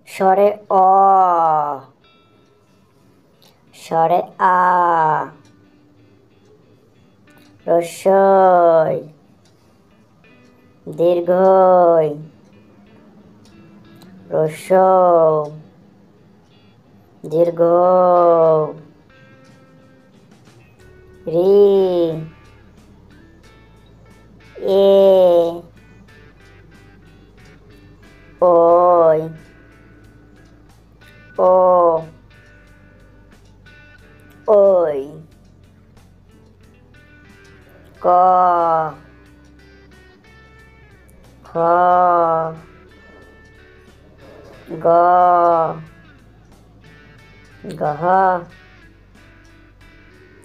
স্বরে অ, স্বরে আ, রস্বই, দীর্ঘই, রস্বৌ, দীর্ঘ, রি, এ, ওই, ও, ওই, ক, খ, গ, গহ,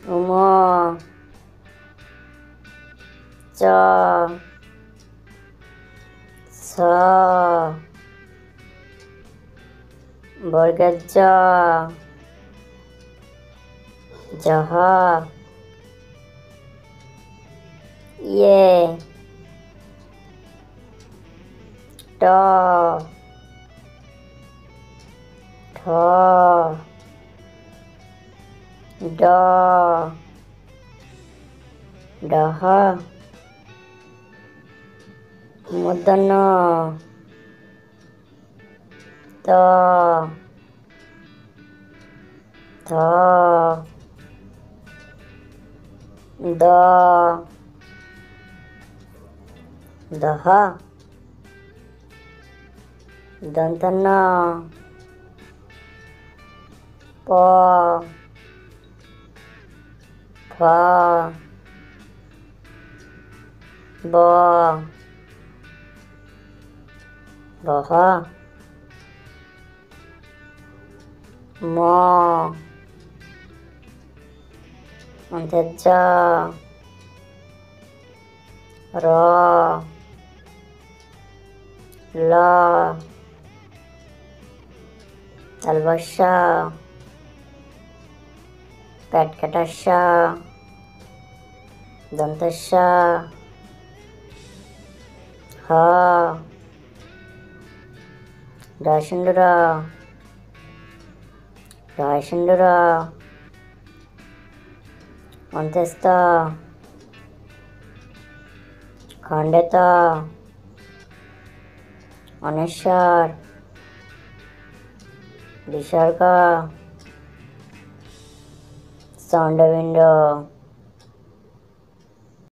উম, চ, ছ, বর্গের জ, জহ, ইয়ে, ট, ঠ, ড, ডহ, মূর্ধন্য ত, থ, দ, দহ, দন্তন্য প, ফ, ব, বহ, ম, অন্তর্য, র, ল, তালবস্য, পেট কাটাস্য, দন্তস্য, হ, রসিন্দুর, রসিন্দুর, অন্ত্যস্ত, খণ্ডিত, অনেশ্বর, বিসর্গ, চণ্ডবিন্দ।